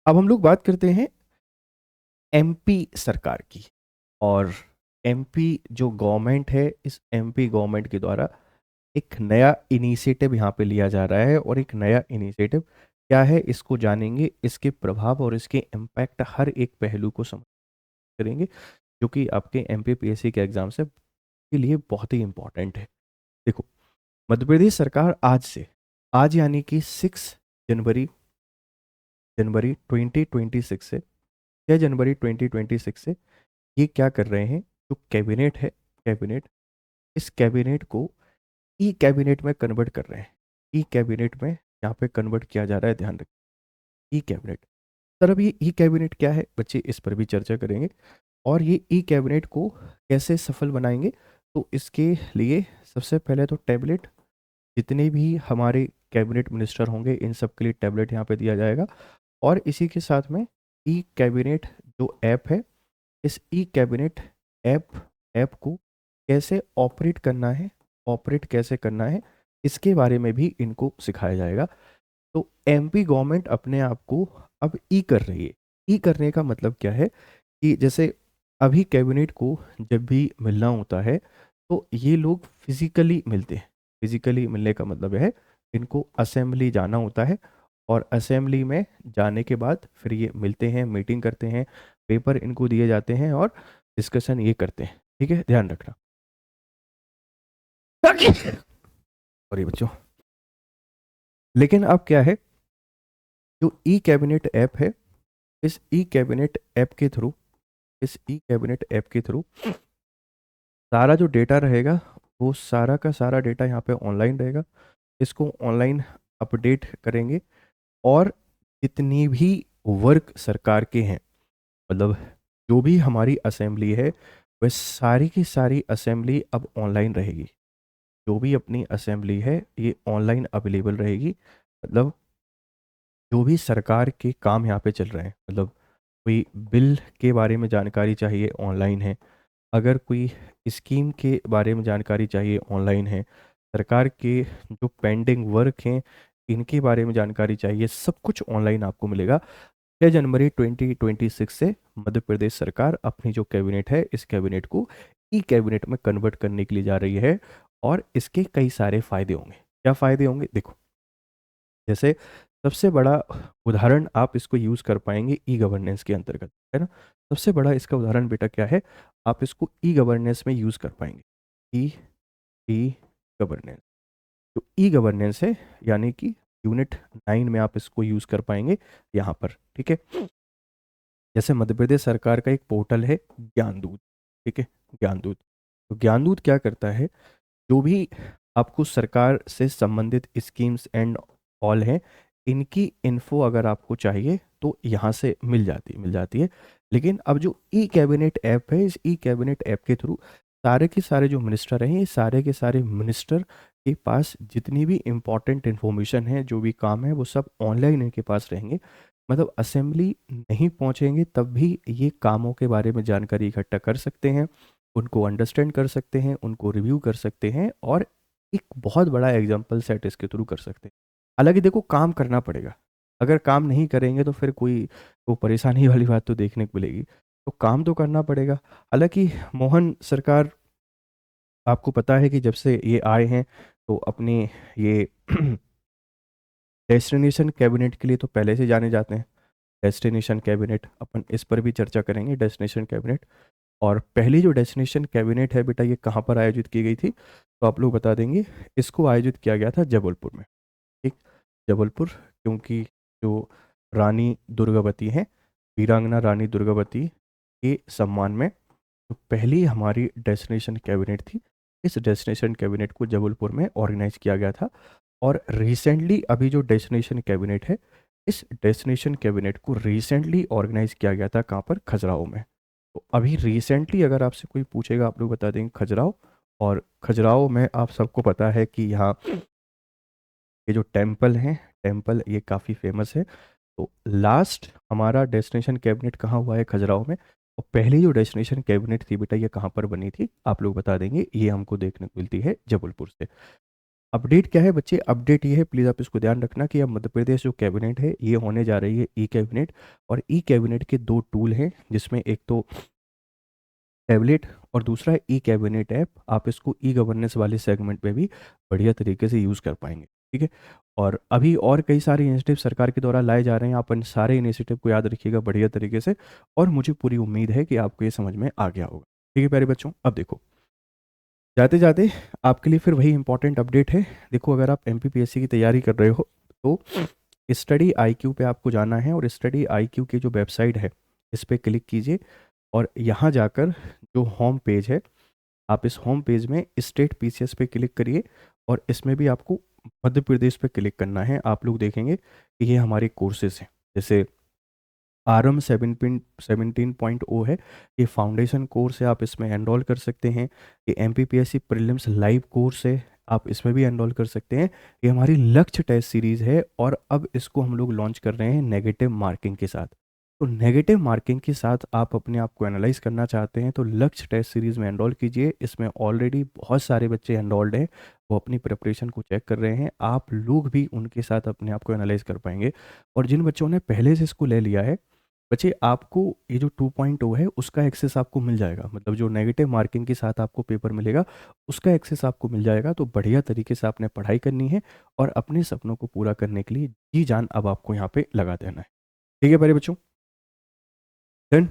अब हम लोग बात करते हैं एमपी सरकार की। और एमपी जो गवर्नमेंट है, इस एमपी गवर्नमेंट के द्वारा एक नया इनिशिएटिव यहाँ पे लिया जा रहा है। और एक नया इनिशिएटिव क्या है, इसको जानेंगे, इसके प्रभाव और इसके इम्पैक्ट हर एक पहलू को समझ करेंगे, जो कि आपके एमपीपीएससी के एग्जाम से के लिए बहुत ही इंपॉर्टेंट है। देखो, मध्य प्रदेश सरकार आज यानी कि 6 जनवरी जनवरी 2026 से 6 जनवरी 2026 से ये क्या कर रहे हैं, जो कैबिनेट है, कैबिनेट, इस कैबिनेट को ई कैबिनेट में कन्वर्ट कर रहे हैं। ई कैबिनेट में यहाँ पे कन्वर्ट किया जा रहा है, ध्यान रखिए। ई कैबिनेट, सर अब ये ई कैबिनेट क्या है बच्चे, इस पर भी चर्चा करेंगे। और ये ई कैबिनेट को कैसे सफल बनाएंगे, तो इसके लिए सबसे पहले तो टैबलेट, जितने भी हमारे कैबिनेट मिनिस्टर होंगे इन सब के लिए टैबलेट यहाँ पे दिया जाएगा। और इसी के साथ में ई कैबिनेट जो ऐप है, इस ई कैबिनेट ऐप ऐप को कैसे ऑपरेट कैसे करना है, इसके बारे में भी इनको सिखाया जाएगा। तो एमपी गवर्नमेंट अपने आप को अब ई कर रही है। ई करने का मतलब क्या है कि जैसे अभी कैबिनेट को जब भी मिलना होता है, तो ये लोग फिजिकली मिलते हैं। फिजिकली मिलने का मतलब है इनको असेंबली जाना होता है। और असेंबली में जाने के बाद फिर ये मिलते हैं, मीटिंग करते हैं, पेपर इनको दिए जाते हैं और डिस्कशन ये करते हैं। ठीक है, ध्यान रखना। सॉरी बच्चों। लेकिन अब क्या है, जो ई कैबिनेट ऐप है, इस ई कैबिनेट ऐप के थ्रू इस ई कैबिनेट ऐप के थ्रू सारा जो डेटा रहेगा, वो सारा का सारा डेटा यहाँ पे ऑनलाइन रहेगा। इसको ऑनलाइन अपडेट करेंगे। और जितनी भी वर्क सरकार के हैं, मतलब जो भी हमारी असेंबली है, वह सारी की सारी असेंबली अब ऑनलाइन रहेगी। जो भी अपनी असेंबली है ये ऑनलाइन अवेलेबल रहेगी। मतलब जो भी सरकार के काम यहाँ पे चल रहे हैं, मतलब कोई बिल के बारे में जानकारी चाहिए, ऑनलाइन है। अगर कोई स्कीम के बारे में जानकारी चाहिए, ऑनलाइन है। सरकार के जो पेंडिंग वर्क हैं इनके बारे में जानकारी चाहिए, सब कुछ ऑनलाइन आपको मिलेगा। 6 जनवरी 2026 से मध्य प्रदेश सरकार अपनी जो कैबिनेट है, इस कैबिनेट को ई कैबिनेट में कन्वर्ट करने के लिए जा रही है। और इसके कई सारे फायदे होंगे। क्या फायदे होंगे, देखो, जैसे सबसे बड़ा उदाहरण आप इसको यूज़ कर पाएंगे ई गवर्नेंस के अंतर्गत, है ना। सबसे बड़ा इसका उदाहरण बेटा क्या है, आप इसको ई गवर्नेंस में यूज़ कर पाएंगे। ई ई गवर्नेंस, तो ई गवर्नेंस है, यानी कि यूनिट 9 में आप इसको यूज़ कर पाएंगे यहाँ पर। ठीक है, जैसे मध्य प्रदेश सरकार का एक पोर्टल है ज्ञानदूत। ठीक है, ज्ञानदूत, तो ज्ञानदूत क्या करता है, जो भी आपको सरकार से संबंधित स्कीम्स एंड ऑल हैं, इनकी इन्फो अगर आपको चाहिए तो यहाँ से मिल जाती है। लेकिन अब जो ई कैबिनेट ऐप है, इस ई कैबिनेट ऐप के थ्रू सारे के सारे जो मिनिस्टर हैं, ये सारे के सारे मिनिस्टर के पास जितनी भी इम्पोर्टेंट इन्फॉर्मेशन है, जो भी काम है, वो सब ऑनलाइन इनके पास रहेंगे। मतलब असेंबली नहीं पहुंचेंगे तब भी ये कामों के बारे में जानकारी इकट्ठा कर सकते हैं, उनको अंडरस्टैंड कर सकते हैं, उनको रिव्यू कर सकते हैं और एक बहुत बड़ा एग्जाम्पल सेट इसके थ्रू कर सकते हैं। हालांकि देखो, काम करना पड़ेगा। अगर काम नहीं करेंगे तो फिर कोई वो परेशानी वाली बात तो देखने को मिलेगी। तो काम तो करना पड़ेगा। हालांकि मोहन सरकार, आपको पता है कि जब से ये आए हैं तो अपने ये डेस्टिनेशन कैबिनेट के लिए तो पहले से जाने जाते हैं। डेस्टिनेशन कैबिनेट, अपन इस पर भी चर्चा करेंगे, डेस्टिनेशन कैबिनेट। और पहली जो डेस्टिनेशन कैबिनेट है बेटा, ये कहाँ पर आयोजित की गई थी, तो आप लोग बता देंगे। इसको आयोजित किया गया था जबलपुर में। ठीक, जबलपुर, क्योंकि जो रानी दुर्गावती हैं, वीरांगना रानी दुर्गावती के सम्मान में जो पहली हमारी डेस्टिनेशन कैबिनेट थी, इस डेस्टिनेशन कैबिनेट को जबलपुर में ऑर्गेनाइज किया गया था। और रिसेंटली अभी जो डेस्टिनेशन कैबिनेट है, इस डेस्टिनेशन कैबिनेट को रिसेंटली ऑर्गेनाइज किया गया था, कहाँ पर, खजुराहो में। तो अभी रिसेंटली अगर आपसे कोई पूछेगा, आप लोग बता देंगे खजुराहो। और खजुराहो में आप सबको पता है कि यहाँ ये जो टेम्पल हैं, टेम्पल ये काफ़ी फेमस है। तो लास्ट हमारा डेस्टिनेशन कैबिनेट कहाँ हुआ है, खजुराहो में। और पहली जो डेस्टिनेशन कैबिनेट थी बेटा, ये कहाँ पर बनी थी, आप लोग बता देंगे। ये हमको देखने को मिलती है जबलपुर से। अपडेट क्या है बच्चे, अपडेट ये है, प्लीज़ आप इसको ध्यान रखना कि अब मध्य प्रदेश जो कैबिनेट है ये होने जा रही है ई कैबिनेट। और ई कैबिनेट के दो टूल हैं, जिसमें एक तो टैबलेट और दूसरा है ई कैबिनेट ऐप। आप इसको ई गवर्नेंस वाले सेगमेंट में भी बढ़िया तरीके से यूज़ कर पाएंगे, ठीक है। और अभी और कई सारे इनिशिएटिव सरकार के द्वारा लाए जा रहे हैं, आप इन सारे इनिशिएटिव को याद रखिएगा बढ़िया तरीके से। और मुझे पूरी उम्मीद है कि आपको ये समझ में आ गया होगा, ठीक है प्यारे बच्चों। अब देखो, जाते जाते आपके लिए फिर वही इंपॉर्टेंट अपडेट है। देखो, अगर आप एमपीपीएससी की तैयारी कर रहे हो तो स्टडी आईक्यू पे आपको जाना है, और स्टडी आईक्यू की जो वेबसाइट है इस पर क्लिक कीजिए। और यहाँ जाकर जो होम पेज है, आप इस होम पेज में स्टेट पीसीएस पे क्लिक करिए, और इसमें भी आपको मध्य प्रदेश पे क्लिक करना है। आप लोग देखेंगे कि ये हमारे कोर्सेज हैं, जैसे आरएम 17.0 है, ये फाउंडेशन कोर्स है, आप इसमें एनरोल कर सकते हैं। ये एमपीपीएससी प्रीलिम्स लाइव कोर्स है, आप इसमें भी एनरोल कर सकते हैं। ये हमारी लक्ष्य टेस्ट सीरीज़ है, और अब इसको हम लोग लॉन्च कर रहे हैं नेगेटिव मार्किंग के साथ। तो नेगेटिव मार्किंग के साथ आप अपने आप को एनालाइज करना चाहते हैं तो लक्ष्य टेस्ट सीरीज़ में एनरोल कीजिए। इसमें ऑलरेडी बहुत सारे बच्चे एनरोल्ड हैं, वो अपनी प्रिपरेशन को चेक कर रहे हैं, आप लोग भी उनके साथ अपने आप को एनालाइज कर पाएंगे। और जिन बच्चों ने पहले से इसको ले लिया है, बच्चे आपको ये जो 2.0 है उसका एक्सेस आपको मिल जाएगा, मतलब जो नेगेटिव मार्किंग के साथ आपको पेपर मिलेगा उसका एक्सेस आपको मिल जाएगा। तो बढ़िया तरीके से आपने पढ़ाई करनी है, और अपने सपनों को पूरा करने के लिए जी जान अब आपको यहाँ पे लगा देना है, ठीक है प्यारे बच्चों, डन।